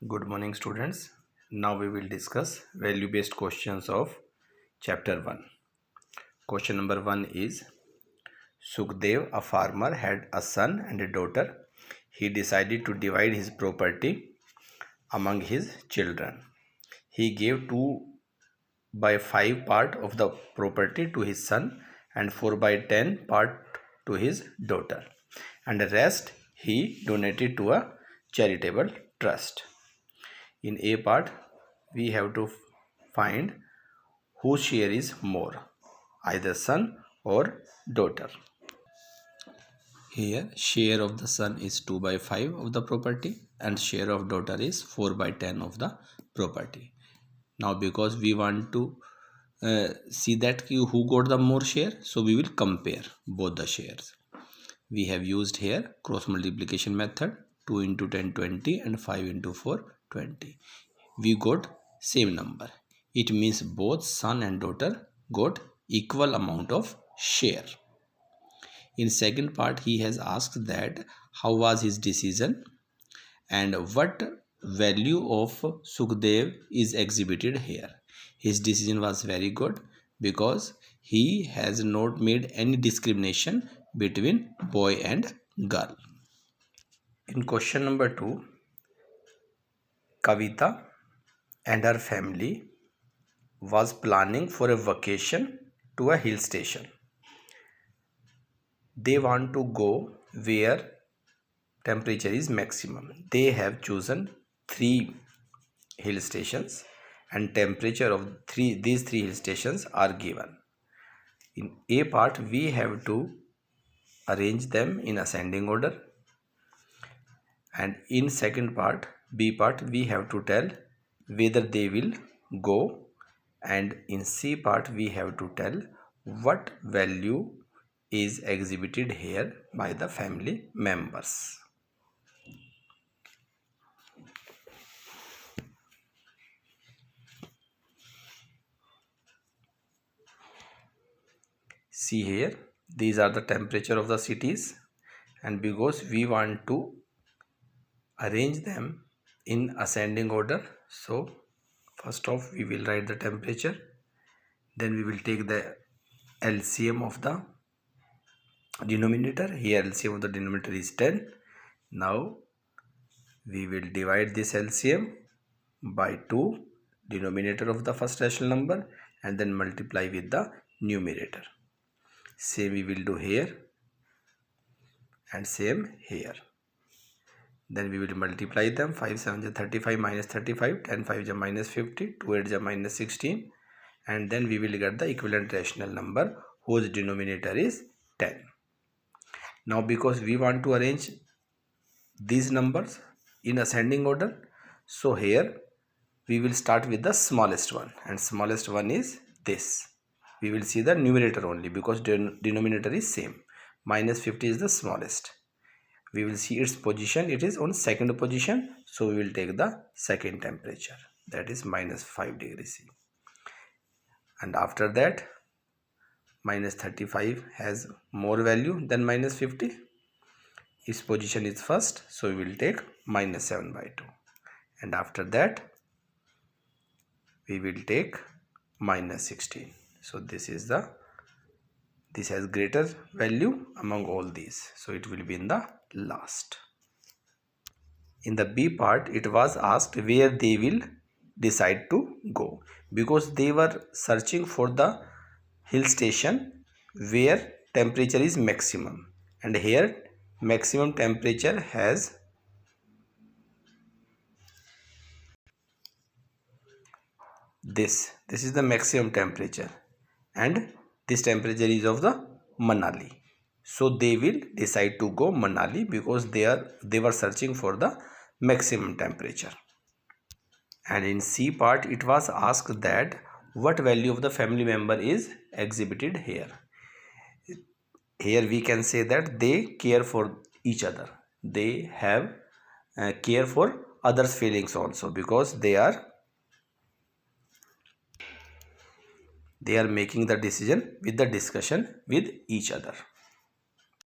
Good morning, students. Now we will discuss value-based questions of chapter 1. Question number 1 is Sukhdev, a farmer, had a son and a daughter. He decided to divide his property among his children. He gave 2 by 5 part of the property to his son and 4 by 10 part to his daughter, and the rest he donated to a charitable trust. In A part, we have to find whose share is more, either son or daughter. Here, share of the son is 2 by 5 of the property and share of daughter is 4 by 10 of the property. Now, because we want to see that who got the more share, so we will compare both the shares. We have used here cross multiplication method. 2 into 10 20 and 5 into 4 20. We got same number. It means both son and daughter got equal amount of share. In second part, he has asked that how was his decision and what value of Sukhdev is exhibited here. His decision was very good because he has not made any discrimination between boy and girl. In question number 2, Kavita and her family was planning for a vacation to a hill station. They want to go where temperature is maximum. They have chosen 3 hill stations and temperature of these 3 hill stations are given. In A part, we have to arrange them in ascending order, and in second part, B part, we have to tell whether they will go, and in C part we have to tell what value is exhibited here by the family members. See here, these are the temperature of the cities, and because we want to arrange them in ascending order, so first off we will write the temperature, then we will take the LCM of the denominator. Here LCM of the denominator is 10. Now we will divide this LCM by 2, denominator of the first rational number, and then multiply with the numerator. Same we will do here and same here. Then we will multiply them. 5 7 is 35 minus 35, 10 5 is minus 50, 2 8 is minus 16, and then we will get the equivalent rational number whose denominator is 10. Now because we want to arrange these numbers in ascending order, so here we will start with the smallest one, and smallest one is this. We will see the numerator only because denominator is same. Minus 50 is the smallest. We will see its position. It is on second position, so we will take the second temperature, that is minus 5 degrees C. And after that, minus 35 has more value than minus 50. Its position is first, so we will take minus 7 by 2. And after that, we will take minus 16. So this has greater value among all these, so it will be in the last. In the B part, it was asked where they will decide to go, because they were searching for the hill station where temperature is maximum, and here maximum temperature has this is the maximum temperature, and this temperature is of the Manali, so they will decide to go Manali because they were searching for the maximum temperature. And in C part, it was asked that what value of the family member is exhibited here. Here we can say that they care for each other. They have care for others' feelings also, because they are making the decision with the discussion with each other.